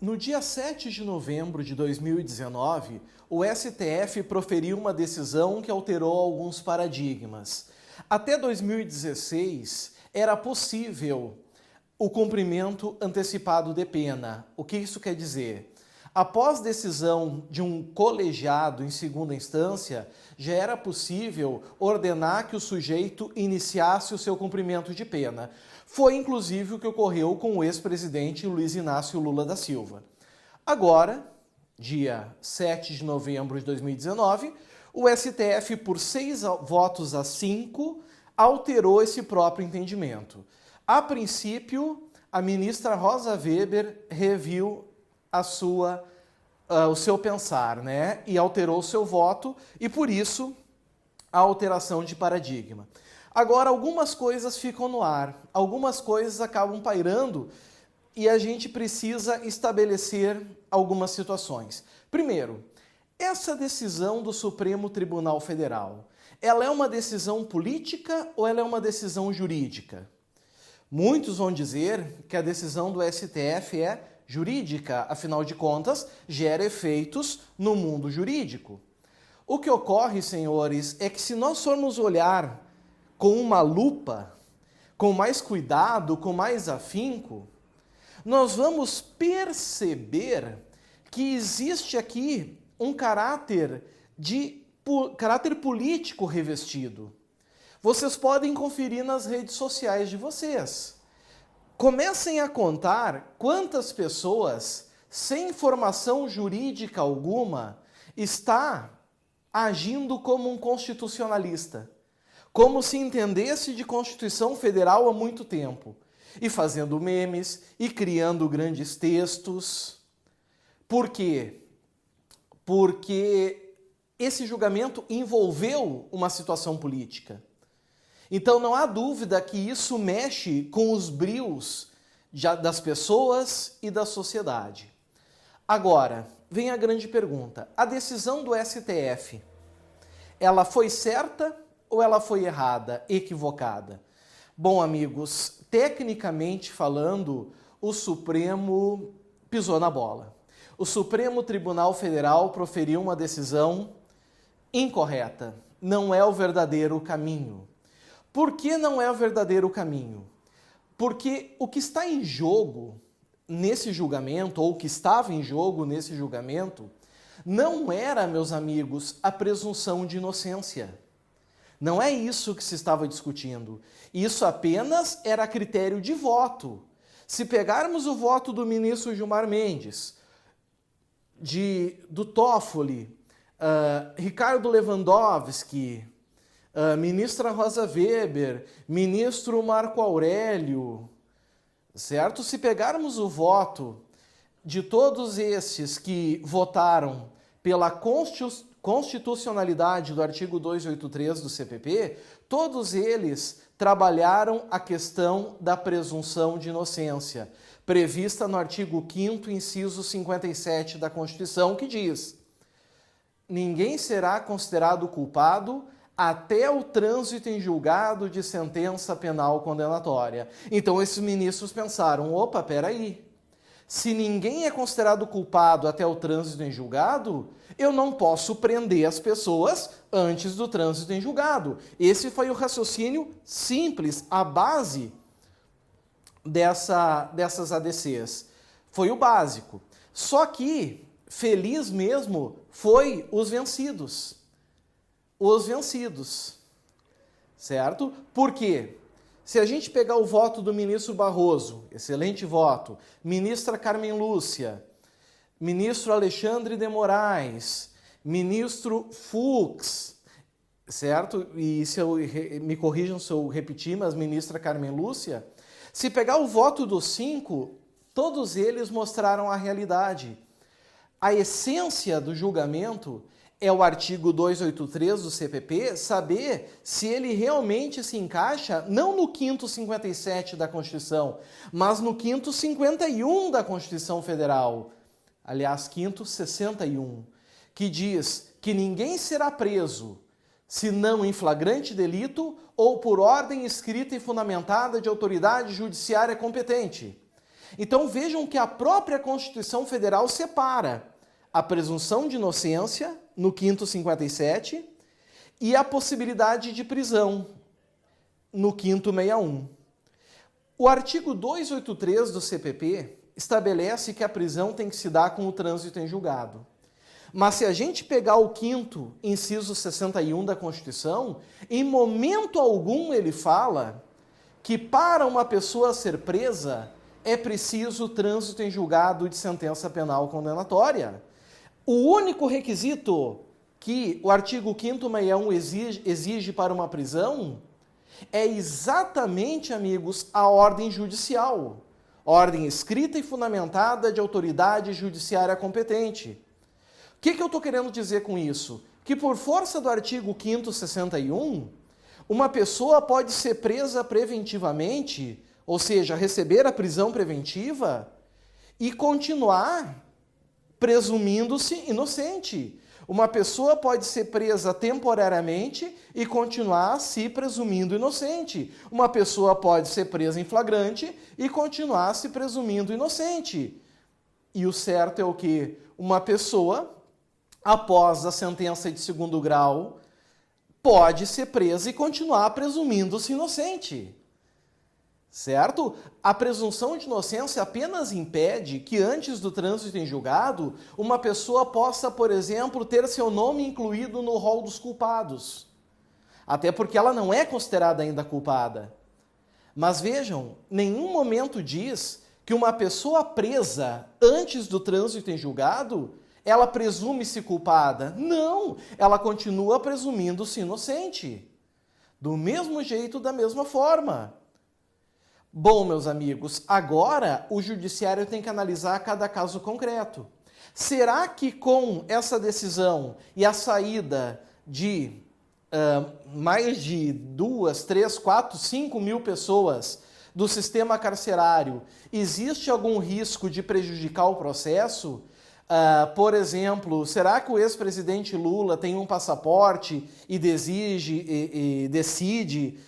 No dia 7 de novembro de 2019, o STF proferiu uma decisão que alterou alguns paradigmas. Até 2016, era possível o cumprimento antecipado de pena. O que isso quer dizer? Após decisão de um colegiado em segunda instância, já era possível ordenar que o sujeito iniciasse o seu cumprimento de pena. Foi inclusive o que ocorreu com o ex-presidente Luiz Inácio Lula da Silva. Agora, dia 7 de novembro de 2019, o STF, por 6 votos a 5, alterou esse próprio entendimento. A princípio, a ministra Rosa Weber reviu o seu pensar, né? E alterou o seu voto, e por isso a alteração de paradigma. Agora, algumas coisas ficam no ar, algumas coisas acabam pairando e a gente precisa estabelecer algumas situações. Primeiro, essa decisão do Supremo Tribunal Federal, ela é uma decisão política ou ela é uma decisão jurídica? Muitos vão dizer que a decisão do STF é jurídica, afinal de contas, gera efeitos no mundo jurídico. O que ocorre, senhores, é que se nós formos olhar com uma lupa, com mais cuidado, com mais afinco, nós vamos perceber que existe aqui um caráter político revestido. Vocês podem conferir nas redes sociais de vocês. Comecem a contar quantas pessoas, sem formação jurídica alguma, está agindo como um constitucionalista, como se entendesse de Constituição Federal há muito tempo, e fazendo memes, e criando grandes textos. Por quê? Porque esse julgamento envolveu uma situação política. Então não há dúvida que isso mexe com os brios das pessoas e da sociedade. Agora, vem a grande pergunta. A decisão do STF, ela foi certa ou ela foi errada, equivocada? Bom, amigos, tecnicamente falando, o Supremo pisou na bola. O Supremo Tribunal Federal proferiu uma decisão incorreta. Não é o verdadeiro caminho. Por que não é o verdadeiro caminho? Porque o que está em jogo nesse julgamento, ou o que estava em jogo nesse julgamento, não era, meus amigos, a presunção de inocência. Não é isso que se estava discutindo. Isso apenas era critério de voto. Se pegarmos o voto do ministro Gilmar Mendes, do Toffoli, Ricardo Lewandowski, ministra Rosa Weber, ministro Marco Aurélio, certo? Se pegarmos o voto de todos esses que votaram pela constitucionalidade do artigo 283 do CPP, todos eles trabalharam a questão da presunção de inocência, prevista no artigo 5º, inciso 57 da Constituição, que diz: ninguém será considerado culpado até o trânsito em julgado de sentença penal condenatória. Então esses ministros pensaram, opa, peraí, se ninguém é considerado culpado até o trânsito em julgado, eu não posso prender as pessoas antes do trânsito em julgado. Esse foi o raciocínio simples, a base dessas ADCs. Foi o básico. Só que feliz mesmo foi os vencidos. Os vencidos, certo? Por quê? Se a gente pegar o voto do ministro Barroso, excelente voto, ministra Carmen Lúcia, ministro Alexandre de Moraes, ministro Fux, certo? E me corrijam se eu repetir, mas ministra Carmen Lúcia, se pegar o voto dos 5, todos eles mostraram a realidade. A essência do julgamento é o artigo 283 do CPP, saber se ele realmente se encaixa não no 5º 57 da Constituição, mas no 5º 51 da Constituição Federal. Aliás, 5º 61, que diz que ninguém será preso senão em flagrante delito ou por ordem escrita e fundamentada de autoridade judiciária competente. Então vejam que a própria Constituição Federal separa a presunção de inocência, no 5º 57, e a possibilidade de prisão, no 5º 61. O artigo 283 do CPP estabelece que a prisão tem que se dar com o trânsito em julgado. Mas se a gente pegar o 5º inciso 61 da Constituição, em momento algum ele fala que para uma pessoa ser presa é preciso trânsito em julgado de sentença penal condenatória. O único requisito que o artigo 5º 61 exige para uma prisão é exatamente, amigos, a ordem judicial. Ordem escrita e fundamentada de autoridade judiciária competente. O que eu estou querendo dizer com isso? Que por força do artigo 5º 61, uma pessoa pode ser presa preventivamente, ou seja, receber a prisão preventiva e continuar presumindo-se inocente. Uma pessoa pode ser presa temporariamente e continuar se presumindo inocente. Uma pessoa pode ser presa em flagrante e continuar se presumindo inocente. E o certo é o quê? Uma pessoa, após a sentença de 2º grau, pode ser presa e continuar presumindo-se inocente. Certo? A presunção de inocência apenas impede que antes do trânsito em julgado, uma pessoa possa, por exemplo, ter seu nome incluído no rol dos culpados. Até porque ela não é considerada ainda culpada. Mas vejam, nenhum momento diz que uma pessoa presa antes do trânsito em julgado, ela presume-se culpada. Não, ela continua presumindo-se inocente. Do mesmo jeito, da mesma forma. Bom, meus amigos, agora o judiciário tem que analisar cada caso concreto. Será que com essa decisão e a saída de mais de 2, 3, 4, 5 mil pessoas do sistema carcerário, existe algum risco de prejudicar o processo? Por exemplo, será que o ex-presidente Lula tem um passaporte e decide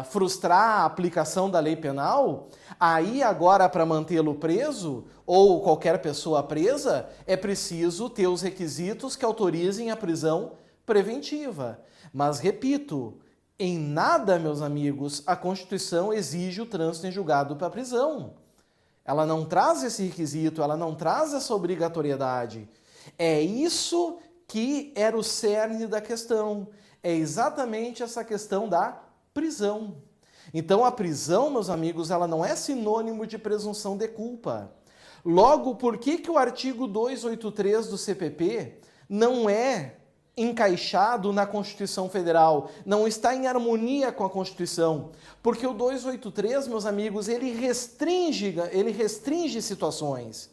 frustrar a aplicação da lei penal? Aí agora, para mantê-lo preso, ou qualquer pessoa presa, é preciso ter os requisitos que autorizem a prisão preventiva. Mas, repito, em nada, meus amigos, a Constituição exige o trânsito em julgado para a prisão. Ela não traz esse requisito, ela não traz essa obrigatoriedade. É isso que era o cerne da questão. É exatamente essa questão da prisão. Então a prisão, meus amigos, ela não é sinônimo de presunção de culpa. Logo, por que o artigo 283 do CPP não é encaixado na Constituição Federal, não está em harmonia com a Constituição? Porque o 283, meus amigos, ele restringe situações.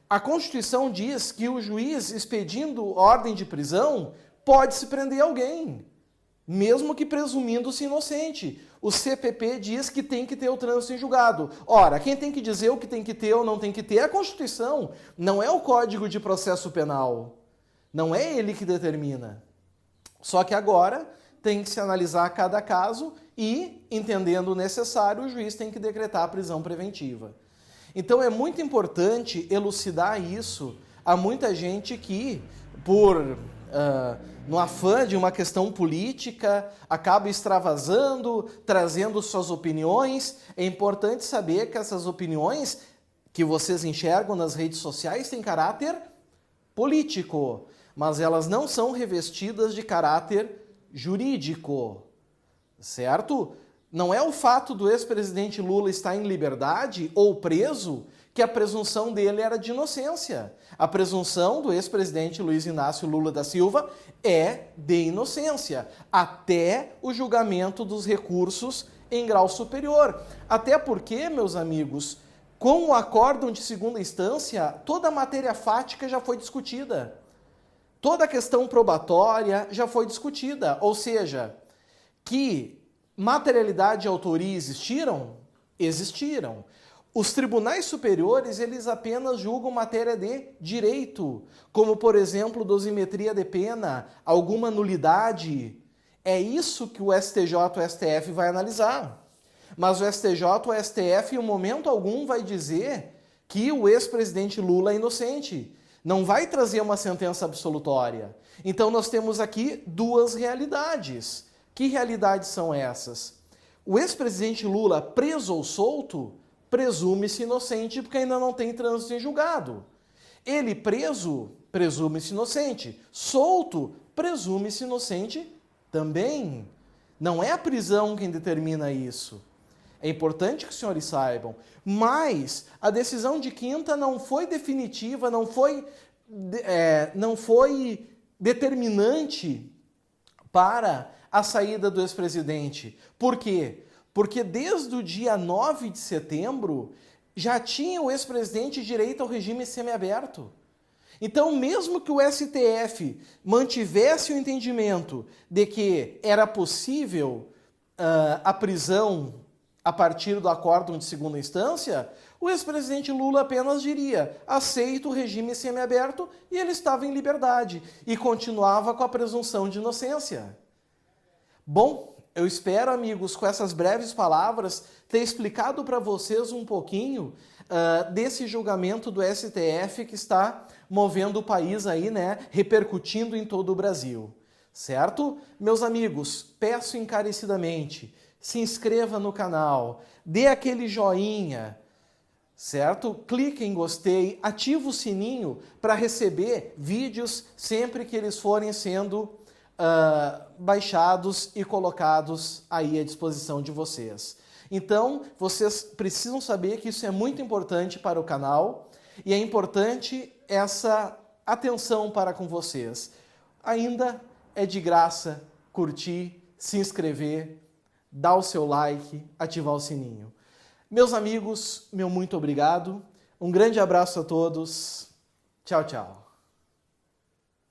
A Constituição diz que o juiz, expedindo ordem de prisão, pode se prender alguém, mesmo que presumindo-se inocente. O CPP diz que tem que ter o trânsito em julgado. Ora, quem tem que dizer o que tem que ter ou não tem que ter é a Constituição, não é o Código de Processo Penal. Não é ele que determina. Só que agora tem que se analisar cada caso e, entendendo o necessário, o juiz tem que decretar a prisão preventiva. Então é muito importante elucidar isso a muita gente que, no afã de uma questão política, acaba extravasando, trazendo suas opiniões. É importante saber que essas opiniões que vocês enxergam nas redes sociais têm caráter político, mas elas não são revestidas de caráter jurídico, certo? Não é o fato do ex-presidente Lula estar em liberdade ou preso que a presunção dele era de inocência. A presunção do ex-presidente Luiz Inácio Lula da Silva é de inocência, até o julgamento dos recursos em grau superior. Até porque, meus amigos, com o acórdão de segunda instância, toda a matéria fática já foi discutida. Toda a questão probatória já foi discutida. Ou seja, que materialidade e autoria existiram? Existiram. Os tribunais superiores, eles apenas julgam matéria de direito, como, por exemplo, dosimetria de pena, alguma nulidade. É isso que o STJ e o STF vai analisar. Mas o STJ, o STF, em momento algum vai dizer que o ex-presidente Lula é inocente. Não vai trazer uma sentença absolutória. Então nós temos aqui duas realidades. Que realidades são essas? O ex-presidente Lula, preso ou solto, presume-se inocente porque ainda não tem trânsito em julgado. Ele preso, presume-se inocente. Solto, presume-se inocente também. Não é a prisão quem determina isso. É importante que os senhores saibam. Mas a decisão de quinta não foi definitiva, não foi determinante para a saída do ex-presidente. Por quê? Porque desde o dia 9 de setembro já tinha o ex-presidente direito ao regime semiaberto. Então, mesmo que o STF mantivesse o entendimento de que era possível a prisão a partir do acórdão de segunda instância, o ex-presidente Lula apenas diria: aceito o regime semiaberto, e ele estava em liberdade e continuava com a presunção de inocência. Bom, eu espero, amigos, com essas breves palavras, ter explicado para vocês um pouquinho desse julgamento do STF que está movendo o país aí, né, repercutindo em todo o Brasil. Certo? Meus amigos, peço encarecidamente, se inscreva no canal, dê aquele joinha, certo? Clique em gostei, ativa o sininho para receber vídeos sempre que eles forem sendo baixados e colocados aí à disposição de vocês. Então, vocês precisam saber que isso é muito importante para o canal e é importante essa atenção para com vocês. Ainda é de graça curtir, se inscrever, dar o seu like, ativar o sininho. Meus amigos, meu muito obrigado. Um grande abraço a todos. Tchau, tchau.